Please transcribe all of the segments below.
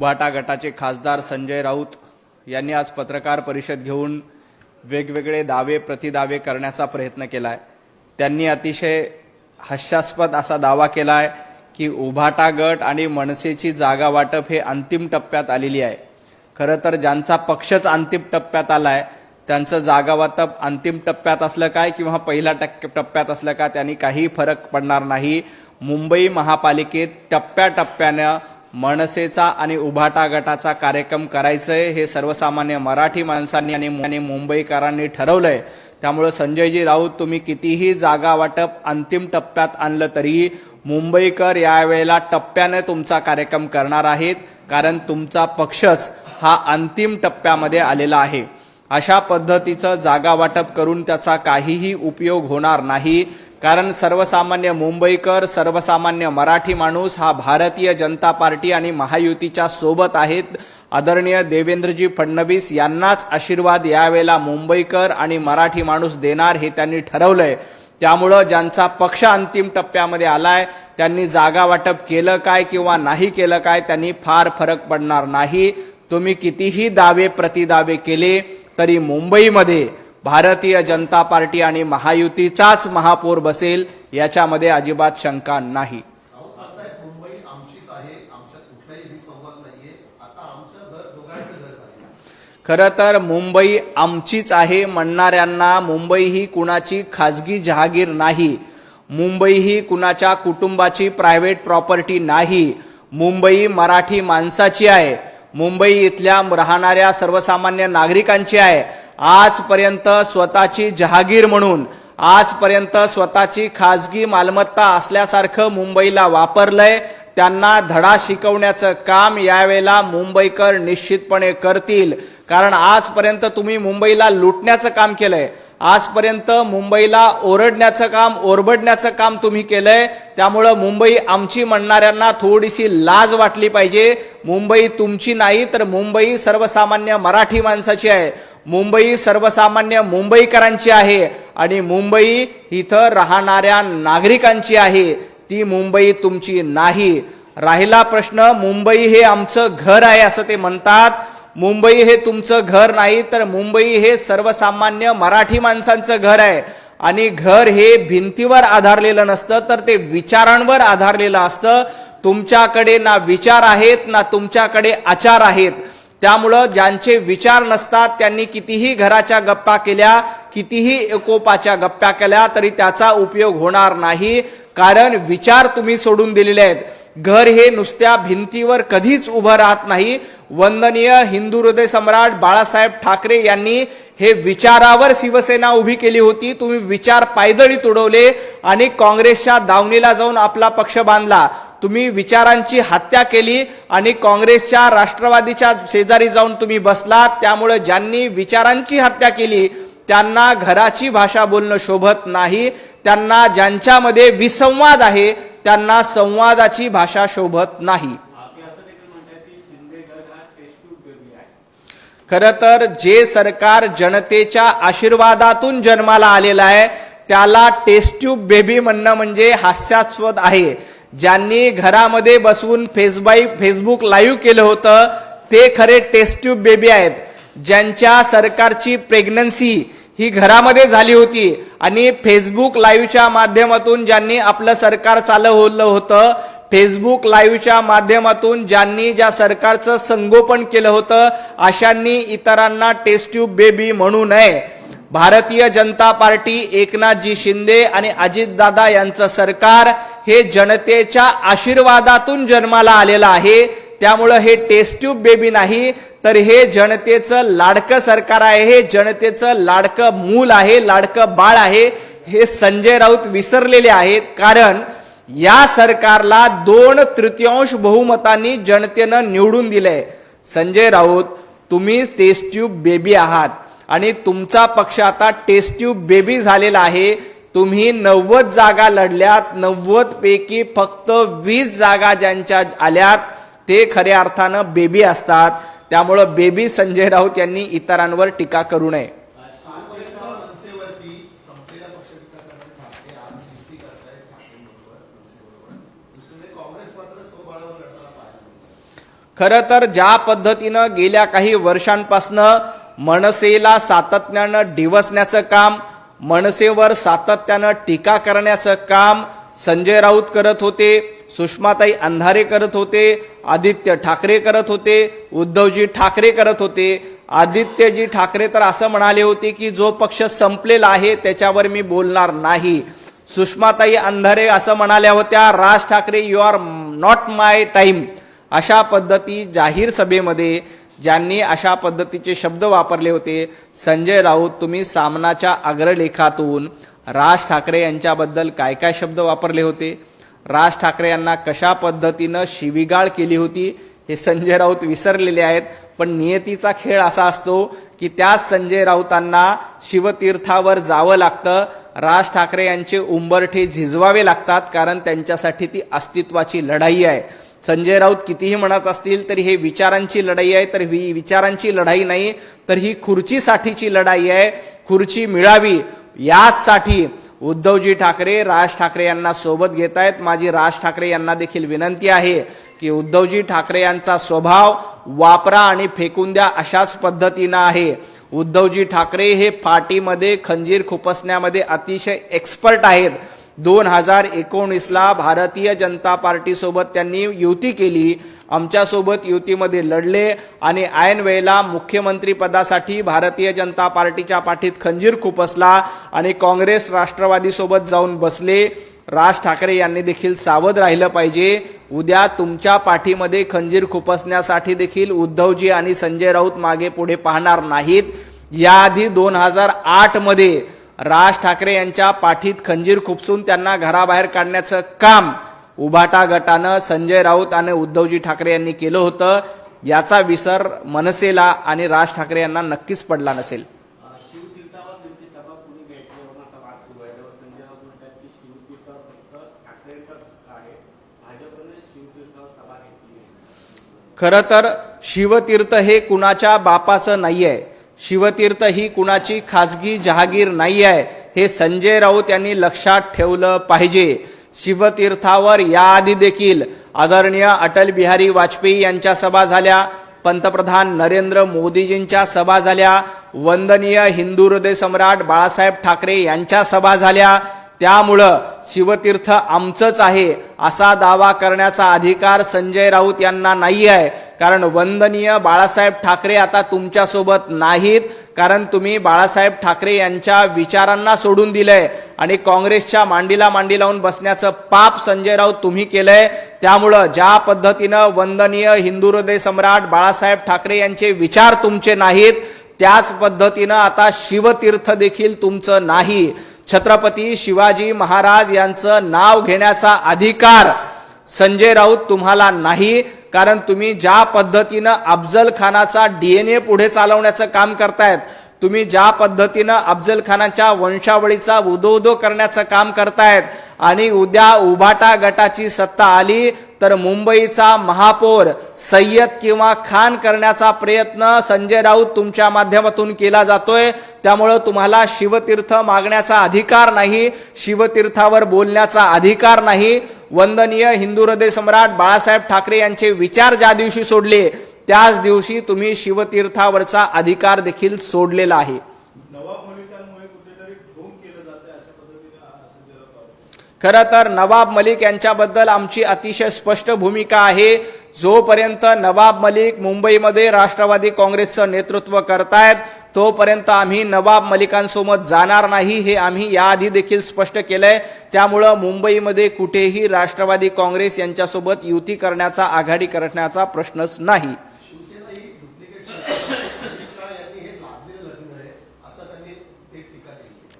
उभाटा गटाचे खासदार संजय राऊत यांनी आज पत्रकार परिषद घेऊन वेगवेगळे दावे प्रतिदावे करण्याचा प्रयत्न केलाय। त्यांनी अतिशय हास्यास्पद असा दावा केलाय की उभाटा गट आणि मनसेची जागा वाटप हे अंतिम टप्प्यात आलेली आहे। खरं तर ज्यांचा पक्षच अंतिम टप्प्यात आलाय त्यांचं जागा वाटप अंतिम टप्प्यात असलं काय किंवा पहिल्या टप्प्यात असलं का त्यांनी काही फरक पडणार नाही। मुंबई महापालिकेत टप्प्याटप्प्यानं मनसेचा आणि उभाटा गटाचा कार्यक्रम करायचंय हे सर्वसामान्य मराठी माणसांनी आणि मुंबईकरांनी ठरवलंय। त्यामुळे संजयजी राऊत तुम्ही कितीही जागा वाटप अंतिम टप्प्यात आणलं तरी मुंबईकर यावेळेला टप्प्याने तुमचा कार्यक्रम करणार आहेत, कारण तुमचा पक्षच हा अंतिम टप्प्यामध्ये आलेला आहे। अशा पद्धतीचं जागा वाटप करून त्याचा काहीही उपयोग होणार नाही, कारण सर्वसामान्य मुंबईकर सर्वसामान्य मराठी माणूस हा भारतीय जनता पार्टी आणि महायुतीच्या सोबत आहेत। आदरणीय देवेंद्रजी फडणवीस यांनाच आशीर्वाद यावेळेला मुंबईकर आणि मराठी माणूस देणार हे त्यांनी ठरवलंय। त्यामुळे ज्यांचा पक्ष अंतिम टप्प्यामध्ये आलाय त्यांनी जागा वाटप केलं काय किंवा नाही केलं काय त्यांनी फार फरक पडणार नाही। तुम्ही कितीही दावे प्रतिदावे केले तरी मुंबईमध्ये भारतीय जनता पार्टी आणि महायुतीचाच महापौर बसेल याच्यामध्ये अजिबात शंका नाही। खरं तर मुंबई आमचीच आहे म्हणणाऱ्यांना मुंबई ही कुणाची खाजगी जहागीर नाही, मुंबई ही कुणाच्या कुटुंबाची प्रायव्हेट प्रॉपर्टी नाही, मुंबई मराठी माणसाची आहे, मुंबई इथल्या राहणाऱ्या सर्वसामान्य नागरिकांची आहे। आजपर्यंत स्वतःची जहागीर म्हणून आजपर्यंत स्वतःची खाजगी मालमत्ता असल्यासारखं मुंबईला वापरलंय। त्यांना धडा शिकवण्याचं काम यावेळेला मुंबईकर निश्चितपणे करतील, कारण आजपर्यंत तुम्ही मुंबईला लुटण्याचं काम केलंय, आजपर्यंत मुंबईला ओरडण्याचं काम ओरबडण्याचं काम तुम्ही केलंय। त्यामुळे मुंबई आमची म्हणणाऱ्यांना थोडीशी लाज वाटली पाहिजे। मुंबई तुमची नाही तर मुंबई सर्वसामान्य मराठी माणसाची आहे, मुंबई सर्वसामान्य मुंबईकरांची आहे आणि मुंबई इथं राहणाऱ्या नागरिकांची आहे, ती मुंबई तुमची नाही। राहिला प्रश्न मुंबई हे आमचं घर आहे असं ते म्हणतात, मुंबई हे तुमचं घर नाही तर मुंबई हे सर्वसामान्य मराठी माणसांचं घर आहे आणि घर हे भिंतीवर आधारलेलं नसतं तर ते विचारांवर आधारलेलं असतं। तुमच्याकडे ना विचार आहेत ना तुमच्याकडे आचार आहेत। त्यामुळं ज्यांचे विचार नसतात त्यांनी कितीही घराच्या गप्पा केल्या कितीही एकोपाच्या गप्पा केल्या तरी त्याचा उपयोग होणार नाही, कारण विचार तुम्ही सोडून दिलेले आहेत। घर हे नुसत्या भिंतीवर कधीच उभं राहत नाही। वंदनीय हिंदू हृदय सम्राट बाळासाहेब ठाकरे यांनी हे विचारावर शिवसेना उभी केली होती। तुम्ही विचार पायदळी तुडवले आणि काँग्रेसच्या दावणीला जाऊन आपला पक्ष बांधला। तुम्ही विचारांची हत्या केली आणि काँग्रेसच्या राष्ट्रवादीच्या शेजारी जाऊन तुम्ही बसलात। त्यामुळे ज्यांनी विचारांची हत्या केली त्यांना घराची भाषा बोलणं शोभत नाही, त्यांना ज्यांच्यामध्ये विसंवाद आहे त्यांना संवादाची भाषा शोभत नाही। खरं तर जे सरकार जनतेच्या आशीर्वादातून जन्माला आलेलं आहे त्याला टेस्ट ट्यूब बेबी म्हणणं म्हणजे हास्यास्पद आहे। ज्यांनी घरामध्ये बसवून फेसबुक लाईव्ह केलं होतं ते खरे टेस्ट ट्यूब बेबी आहेत। ज्यांच्या सरकारची प्रेग्नन्सी ही घरामध्ये झाली होती आणि फेसबुक लाईव्हच्या माध्यमातून ज्यांनी आपलं सरकार चालवलं होतं, फेसबुक लाईव्हच्या माध्यमातून ज्यांनी ज्या सरकारचं संगोपन केलं होतं अशांनी इतरांना टेस्ट ट्यूब बेबी म्हणू नये। भारतीय जनता पार्टी एकनाथजी शिंदे आणि अजितदादा यांचं सरकार हे जनतेच्या आशीर्वादातून जन्माला आलेलं आहे। त्यामुळे हे टेस्ट ट्यूब बेबी नाही तर हे जनतेचं लाडकं सरकार आहे, हे जनतेचं लाडकं मूल आहे, लाडकं बाळ आहे। हे संजय राऊत विसरलेले आहेत, कारण या सरकारला 2/3 बहुमतांनी जनतेनं निवडून दिलंय। संजय राऊत तुम्ही टेस्ट ट्यूब बेबी आहात आणि तुमचा पक्ष आता टेस्ट ट्यूब बेबी झालेला आहे। तुम्ही 90 जागा लढल्यात, 90 पैकी फक्त 20 जागा ज्यांच्या आल्यात ते खऱ्या अर्थानं बेबी असतात। त्यामुळे बेबी संजय राऊत यांनी इतरांवर टीका करू नये। खरं तर ज्या पद्धतीनं गेल्या काही वर्षांपासनं मनसेला सातत्यानं डिवसण्याचं काम, मनसेवर सातत्यानं टीका करण्याचं काम संजय राऊत करत होते, सुषमाताई अंधारे करत होते, आदित्य ठाकरे करत होते, उद्धवजी ठाकरे करत होते. आदित्यजी ठाकरे तर असं म्हणाले होते की जो पक्ष संपलेला आहे त्याच्यावर मी बोलणार नाही. सुषमाताई अंधारे असं म्हणाल्या होत्या, Raj Thackeray you are not my time. अशा पद्धती जाहीर सभेमध्ये ज्यांनी अशा पद्धतीचे शब्द वापरले होते, संजय राऊत तुम्ही सामनाच्या अग्रलेखातून राज ठाकरे यांच्याबद्दल काय काय शब्द वापरले होते, राज ठाकरे यांना कशा पद्धतीनं शिवीगाळ केली होती हे संजय राऊत विसरलेले आहेत. पण नियतीचा खेळ असा असतो की त्या संजय राऊतांना शिवतीर्थावर जावं लागतं, राज ठाकरे यांचे उंबरठे झिजवावे लागतात, कारण त्यांच्यासाठी ती अस्तित्वाची लढाई आहे. संजय राऊत कितीही म्हणत असतील तरी हे विचारांची लढाई आहे, तर ही विचारांची लढाई नाही तर ही खुर्चीसाठीची लढाई आहे. खुर्ची मिळावी याचसाठी उद्धवजी ठाकरे राज ठाकरे यांना सोबत घेत आहेत. माझी राज ठाकरे यांना देखील विनंती आहे की उद्धवजी ठाकरे यांचा स्वभाव वापरा आणि फेकून द्या अशाच पद्धतीनं आहे. उद्धवजी ठाकरे हे पार्टीमध्ये खंजीर खुपसण्यामध्ये अतिशय एक्सपर्ट आहेत. 2019ला भारतीय जनता पार्टी सोबत त्यांनी युती केली, आमच्यासोबत युतीमध्ये लढले आणि ऐन वेळेला मुख्यमंत्री पदासाठी भारतीय जनता पार्टीच्या पाठीत खंजीर खुपसला आणि काँग्रेस राष्ट्रवादी सोबत जाऊन बसले. राज ठाकरे यांनी देखील सावध राहिलं पाहिजे. उद्या तुमच्या पाठीमध्ये खंजीर खुपसण्यासाठी देखील उद्धवजी आणि संजय राऊत मागे पुढे पाहणार नाहीत. याआधी 2008 मध्ये राज ठाकरे यांच्या पाठीत खंजीर खुपसून त्यांना घराबाहेर काढण्याचं काम उभाटा गटानं संजय राऊत आणि उद्धवजी ठाकरे यांनी केलं होतं. याचा विसर मनसेला आणि राज ठाकरे यांना नक्कीच पडला नसेल. खरं तर शिवतीर्थ हे कुणाच्या बापाचं नाहीये, शिवतीर्थ ही कुणाची खाजगी जहागीर नाही आहे, हे संजय राऊत यांनी लक्षात ठेवलं पाहिजे. शिवतीर्थावर याआधी देखील आदरणीय अटल बिहारी वाजपेयी यांच्या सभा झाल्या, पंतप्रधान नरेंद्र मोदीजींच्या सभा झाल्या, वंदनीय हिंदू हृदय सम्राट बाळासाहेब ठाकरे यांच्या सभा झाल्या. त्यामुळं शिवतीर्थ आमचंच आहे असा दावा करण्याचा अधिकार संजय राऊत यांना नाही आहे. कारण वंदनीय बाळासाहेब ठाकरे आता तुमच्यासोबत नाहीत, कारण तुम्ही बाळासाहेब ठाकरे यांच्या विचारांना सोडून दिलंय आणि काँग्रेसच्या मांडीला मांडी लावून बसण्याचं पाप संजय राऊत तुम्ही केलंय. त्यामुळं ज्या पद्धतीनं वंदनीय हिंदू हृदय सम्राट बाळासाहेब ठाकरे यांचे विचार तुमचे नाहीत, त्याच पद्धतीनं आता शिवतीर्थ देखील तुमचं नाही. छत्रपती शिवाजी महाराज यांचं नाव घेण्याचा अधिकार संजय राऊत तुम्हाला नाही, कारण तुम्ही ज्या पद्धतीनं अफजल खानाचा DNA पुढे चालवण्याचं काम करतायत, तुम्ही ज्या पद्धतीनं अफजल खानाच्या वंशावळीचा उदो करण्याचं काम करतायत आणि उद्या उभाटा गटाची सत्ता आली तर मुंबईचा महापौर सय्यद किंवा खान करण्याचा प्रयत्न संजय राऊत तुमच्या माध्यमातून केला जातोय. त्यामुळे तुम्हाला शिवतीर्थ मागण्याचा अधिकार नाही, शिवतीर्थावर बोलण्याचा अधिकार नाही. वंदनीय हिंदू हृदय सम्राट बाळासाहेब ठाकरे यांचे विचार ज्या दिवशी सोडले त्याच दिवशी तुम्ही शिवतीर्थावरचा अधिकार देखील सोडलेला आहे. खरं तर नवाब मलिक यांच्याबद्दल आमची अतिशय स्पष्ट भूमिका आहे. जोपर्यंत नवाब मलिक मुंबईमध्ये राष्ट्रवादी काँग्रेसचं नेतृत्व करतायत तोपर्यंत आम्ही नवाब मलिकांसोबत जाणार नाही, हे आम्ही याआधी देखील स्पष्ट केलंय. त्यामुळं मुंबईमध्ये कुठेही राष्ट्रवादी काँग्रेस यांच्यासोबत युती करण्याचा, आघाडी करण्याचा प्रश्नच नाही.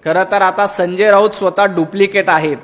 खरं तर आता संजय राऊत स्वतः डुप्लिकेट आहेत.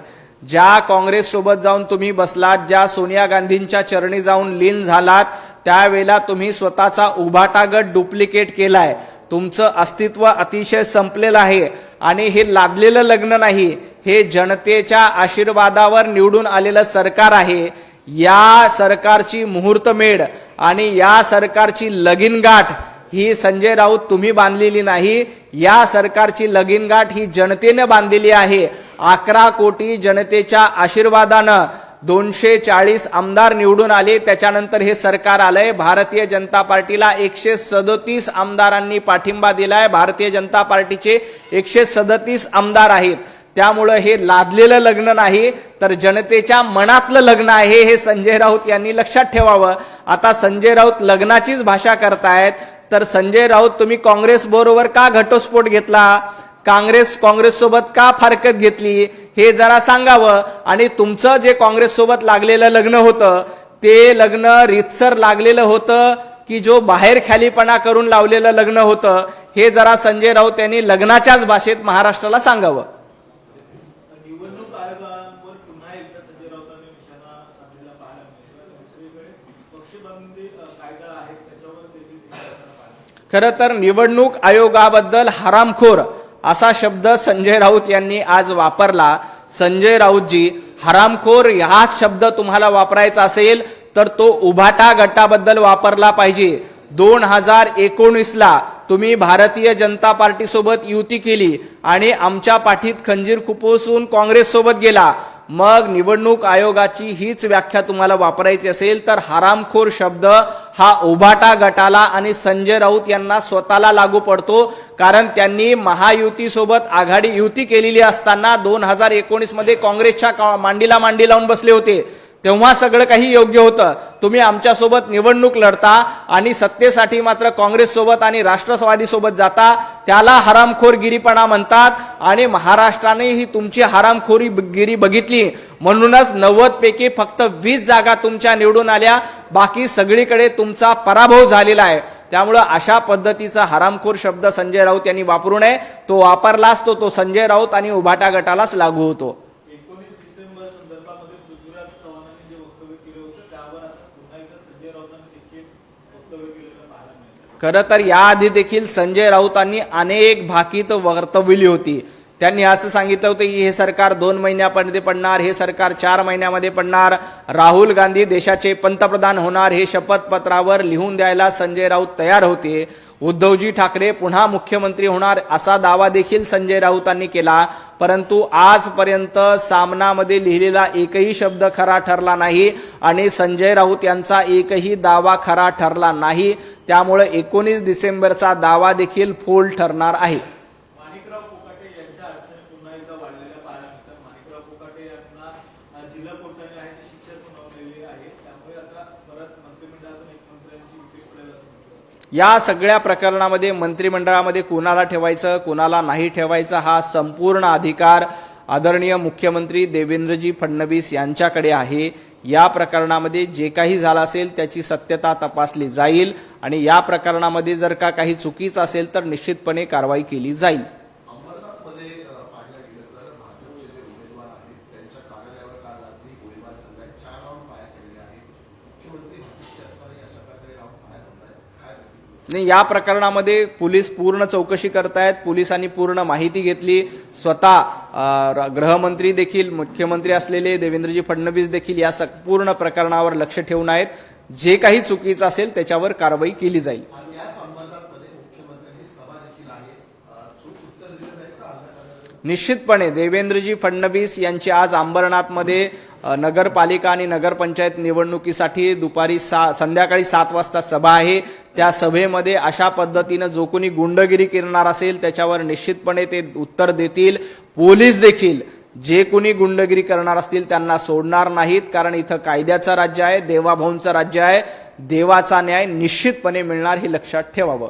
ज्या काँग्रेस सोबत जाऊन तुम्ही बसलात, ज्या सोनिया गांधींच्या चरणी जाऊन लीन झालात, त्यावेळेला तुम्ही स्वतःचा उभाटा गट डुप्लिकेट केलाय. तुमचं अस्तित्व अतिशय संपलेलं आहे आणि हे लादलेलं लग्न नाही, हे जनतेच्या आशीर्वादावर निवडून आलेलं सरकार आहे. या सरकारची मुहूर्तमेढ आणि या सरकारची लगीनगाठ ही संजय राऊत तुम्ही बांधलेली नाही, या सरकारची लगीनगाठ ही जनतेने बांधलेली आहे. 11 कोटी जनतेच्या आशीर्वादानं 240 आमदार निवडून आले, त्याच्यानंतर हे सरकार आलंय. भारतीय जनता पार्टीला 137 आमदारांनी पाठिंबा दिलाय. भारतीय जनता पार्टीचे 137 आमदार आहेत. त्यामुळे हे लादलेलं लग्न नाही, तर जनतेच्या मनातलं लग्न आहे, हे संजय राऊत यांनी लक्षात ठेवावं. आता संजय राऊत लग्नाचीच भाषा करतायत, तर संजय राऊत तुम्ही काँग्रेस बरोबर का घटस्फोट घेतला, काँग्रेस सोबत का फारकत घेतली, हे जरा सांगावं. आणि तुमचं जे काँग्रेस सोबत लागलेलं लग्न होतं ते लग्न रीतसर लागलेलं होतं की जो बाहेर खालीपणा करून लावलेलं लग्न होतं, हे जरा संजय राऊत यांनी लग्नाच्याच भाषेत महाराष्ट्राला सांगावं. निवडणूक आयोगावर पुन्हा एकदा संजय राऊतांनी निशाणा साधलेला पाहायला मिळतो. दुसरीकडे पक्षबंदी कायदा आहे त्याच्यावर देखील खरं तर निवडणूक आयोगाबद्दल हरामखोर असा शब्द संजय राऊत यांनी आज वापरला. संजय राऊतजी, हरामखोर हा शब्द तुम्हाला वापरायचा असेल तर तो उभाटा गटाबद्दल वापरला पाहिजे. 2019ला तुम्ही भारतीय जनता पार्टी सोबत युती केली आणि आमच्या पाठीत खंजीर खुपसून काँग्रेस सोबत गेला. मग निवडणूक आयोगाची हीच व्याख्या तुम्हाला वापरायची असेल तर हरामखोर शब्द हा उभाटा गटाला आणि संजय राऊत यांना स्वतःला लागू पडतो. कारण त्यांनी महायुती सोबत आघाडी युती केलेली असताना 2019 मध्ये काँग्रेसच्या मांडीला मांडी लावून बसले होते. तेव्हा सगळं काही योग्य होतं. तुम्ही आमच्यासोबत निवडणूक लढता आणि सत्तेसाठी मात्र काँग्रेस सोबत आणि राष्ट्रवादी सोबत जाता, त्याला हरामखोरगिरीपणा म्हणतात. आणि महाराष्ट्राने ही तुमची हरामखोरीगिरी बघितली, म्हणूनच 90 पैकी फक्त 20 जागा तुमच्या निवडून आल्या, बाकी सगळीकडे तुमचा पराभव झालेला आहे. त्यामुळे अशा पद्धतीचा हरामखोर शब्द संजय राऊत यांनी वापरू नये. तो वापरला असतो तो संजय राऊत आणि उभाटा गटालाच लागू होतो. 19 डिसेंबर संदर्भामध्ये पृथ्वीराज चव्हाणांनी जे वक्तव्य केलं होतं त्यावर आता पुन्हा एकदा संजय राऊतांनी देखील वक्तव्य केलेलं पाहायला मिळतं. खरं तर याआधी देखील संजय राऊतांनी अनेक भाकीत वर्तवली होती. त्यांनी असं सांगितलं होतं की हे सरकार 2 महिन्यामध्ये पडणार, हे सरकार 4 महिन्यामध्ये पडणार, राहुल गांधी देशाचे पंतप्रधान होणार, हे शपथपत्रावर लिहून द्यायला संजय राऊत तयार होते. उद्धवजी ठाकरे पुन्हा मुख्यमंत्री होणार असा दावा देखील संजय राऊतांनी केला. परंतु आजपर्यंत सामनामध्ये लिहिलेला एकही शब्द खरा ठरला नाही आणि संजय राऊत यांचा एकही दावा खरा ठरला नाही. त्यामुळे 19 डिसेंबरचा दावा देखील फोल ठरणार आहे. माणिकराव कोकाटे यांच्या अडचणी पुन्हा एकदा वाढलेल्या पाहायला मिळतात. माणिकराव कोकाटे यांना जिल्हा कोर्टाने आहे ती शिक्षा सुनावलेली आहे. त्यामुळे आता परत मंत्रिमंडळातून एक मंत्र्यांची युती पडेल असं म्हटलं. या सगळ्या प्रकरणामध्ये मंत्रिमंडळामध्ये कुणाला ठेवायचं कुणाला नाही ठेवायचं हा संपूर्ण अधिकार आदरणीय मुख्यमंत्री देवेंद्रजी फडणवीस यांच्याकडे आहे. या प्रकरणामध्ये जे काही झालं असेल त्याची सत्यता तपासली जाईल आणि या प्रकरणामध्ये जर का काही चुकीचं असेल तर निश्चितपणे कारवाई केली जाईल. अंबरनाथमध्ये पाहायला गेलं तर भाजपचे जे उमेदवार आहेत त्यांच्या कार्यालयावर काल रात्री गोळीबार झालाय. 4 राऊंड फायर केलेले आहेत. मुख्यमंत्री हस्ती असताना अशा प्रकारे राऊंड फायर होत आहेत. काय नाही, या प्रकरणामध्ये पोलीस पूर्ण चौकशी करतायत. पोलिसांनी पूर्ण माहिती घेतली. स्वतः गृहमंत्री देखील मुख्यमंत्री असलेले देवेंद्रजी फडणवीस देखील या पूर्ण प्रकरणावर लक्ष ठेवून आहेत. जे काही चुकीचं असेल त्याच्यावर कारवाई केली जाईल. आणि याच अंबरनाथमध्ये मुख्यमंत्र्यांनी सभा देखील आहे. चूक उत्तर दिलं जाईल का अर्ध्या निश्चितपणे देवेंद्रजी फडणवीस यांची आज अंबरनाथमध्ये नगरपालिका आणि नगरपंचायत निवडणुकीसाठी संध्याकाळी 7 वाजता सभा आहे. त्या सभेमध्ये अशा पद्धतीनं जो कोणी गुंडगिरी करणार असेल त्याच्यावर निश्चितपणे ते उत्तर देतील. पोलीस देखील जे कोणी गुंडगिरी करणार असतील त्यांना सोडणार नाहीत. कारण इथं कायद्याचं राज्य आहे, देवाभाऊंचं राज्य आहे. देवाचा न्याय निश्चितपणे मिळणार हे लक्षात ठेवावं.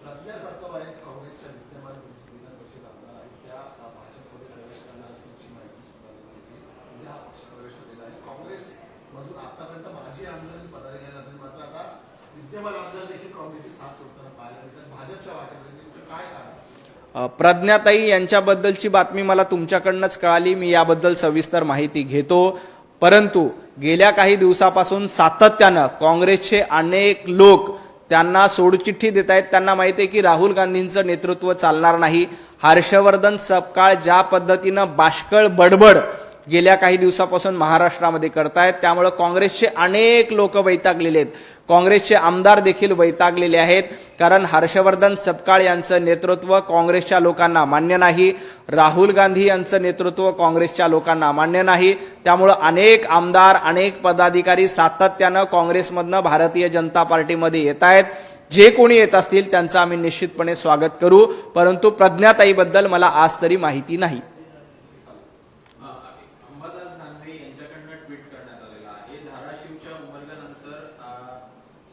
रत्नासारखं आहेत काँग्रेसच्या विद्यमान विधान परिषद आमदार आहेत त्या भाजपमध्ये प्रवेश करणार असल्याची माहिती सुद्धा मिळते. म्हणजे हा पक्ष प्रवेश झालेला आहे. काँग्रेसमधून आतापर्यंत माजी आमदारांनी पदाधिकारी जातात, मात्र आता विद्यमान आमदार देखील काँग्रेसची साथ सोडताना पाहायला मिळतात. भाजपच्या वाटेपर्यंत काय कारण? प्रज्ञाताई यांच्याबद्दलची बातमी मला तुमच्याकडनंच कळाली. मी याबद्दल सविस्तर माहिती घेतो. परंतु गेल्या काही दिवसापासून सातत्यानं काँग्रेसचे अनेक लोक त्यांना सोडचिठ्ठी देत आहेत. त्यांना माहिती आहे की राहुल गांधींचं नेतृत्व चालणार नाही. हर्षवर्धन सपकाळ ज्या पद्धतीनं बाष्कळ बडबड गेल्या काही दिवसापासून महाराष्ट्रामध्ये करतायत त्यामुळे काँग्रेसचे अनेक लोक वैतागलेले आहेत. काँग्रेसचे आमदार देखील वैतागलेले आहेत, कारण हर्षवर्धन सपकाळ यांचं नेतृत्व काँग्रेसच्या लोकांना मान्य नाही, राहुल गांधी यांचं नेतृत्व काँग्रेसच्या लोकांना मान्य नाही. त्यामुळे अनेक आमदार, अनेक पदाधिकारी सातत्यानं काँग्रेसमधनं भारतीय जनता पार्टीमध्ये येत आहेत. जे कोणी येत असतील त्यांचं आम्ही निश्चितपणे स्वागत करू, परंतु प्रज्ञाताईबद्दल मला आज तरी माहिती नाही. अंबादास दानवे यांच्याकडनं ट्विट करण्यात आलेला आहे. धाराशिवच्या उमरल्यानंतर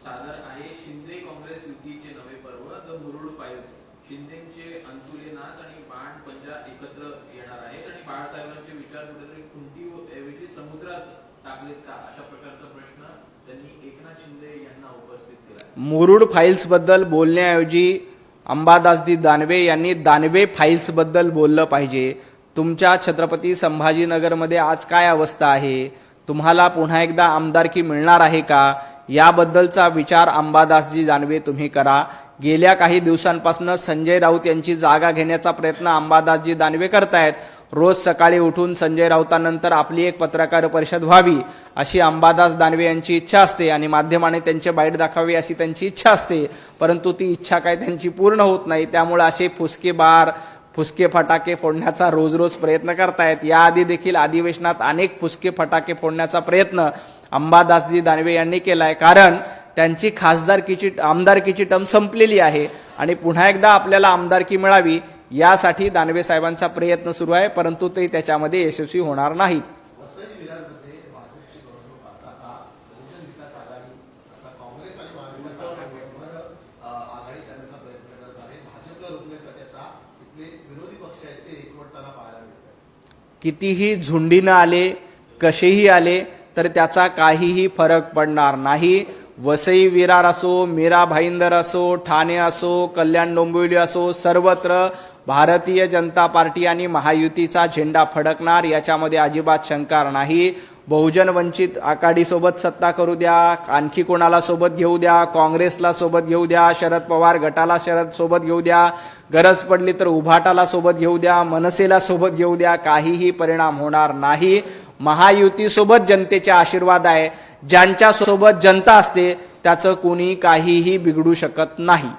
सादर आहे शिंदे काँग्रेस युतीचे नवे पर्व, द मुरुड फाईल्स. शिंदेचे अंतुले नाथ आणि बाण पंजा एकत्र येणार आहेत आणि बाळासाहेबांचे विचार कुठेतरी खुंटीऐवजी समुद्रात टाकलेत का, अशा प्रकारचा प्रश्न त्यांनी एकनाथ शिंदे यांना उपस्थित केला. मुरुड फाईल्स बद्दल बोलण्याऐवजी अंबादासजी दानवे यांनी दानवे फाईल्स बद्दल बोललं पाहिजे. तुमच्या छत्रपती संभाजीनगरमध्ये आज काय अवस्था आहे, तुम्हाला पुन्हा एकदा आमदारकी मिळणार आहे का, याबद्दलचा विचार अंबादासजी दानवे तुम्ही करा. गेल्या काही दिवसांपासून संजय राऊत यांची जागा घेण्याचा प्रयत्न अंबादासजी दानवे करतायत. रोज सकाळी उठून संजय राऊतांनंतर आपली एक पत्रकार परिषद व्हावी अशी अंबादास दानवे यांची इच्छा असते आणि माध्यमाने त्यांचे बाईट दाखवावी अशी त्यांची इच्छा असते, परंतु ती इच्छा काय त्यांची पूर्ण होत नाही. त्यामुळे असे फुसके फटाके फोडण्याचा रोज रोज प्रयत्न करतायत. याआधी देखील अधिवेशनात अनेक फुसके फटाके फोडण्याचा प्रयत्न अंबादासजी दानवे यांनी केलाय, कारण त्यांची आमदारकीची टर्म संपलेली आहे आणि पुन्हा एकदा आपल्याला आमदारकी मिळावी यासाठी दानवे साहेबांचा प्रयत्न सुरू आहे, परंतु ते त्याच्यामध्ये यशस्वी होणार नाहीत. वसई विरारमध्ये भाजपची निवडणूक आता बहुजन विकास आघाडी आता काँग्रेस आणि महाविकास आघाडीबरोबर आघाडी करण्याचा प्रयत्न करत आहे. भाजपला रोखण्यासाठी आता इथले विरोधी पक्ष आहेत ते एकवटताना पाहायला मिळतात. कितीही झुंडीनं आले, कसेही आले तर त्याचा काहीही फरक पडणार नाही. वसई विरार असो, मीरा भाईंदर असो, ठाणे असो, कल्याण डोंबिवली असो, सर्वत्र भारतीय जनता पार्टी आणि महायुतीचा झेंडा फडकणार, याच्यामध्ये अजिबात शंका नाही. बहुजन वंचित आघाडीसोबत सत्ता करू द्या, आणखी कोणाला सोबत घेऊ द्या, काँग्रेसला सोबत घेऊ द्या, शरद पवार गटाला सोबत घेऊ द्या, गरज पडली तर उभाटाला सोबत घेऊ द्या, मनसेला सोबत घेऊ द्या, काहीही परिणाम होणार नाही. महायुतीसोबत जनतेचे आशीर्वाद आहे. ज्यांच्या सोबत जनता असते त्याचं कोणी काहीही बिघडू शकत नाही.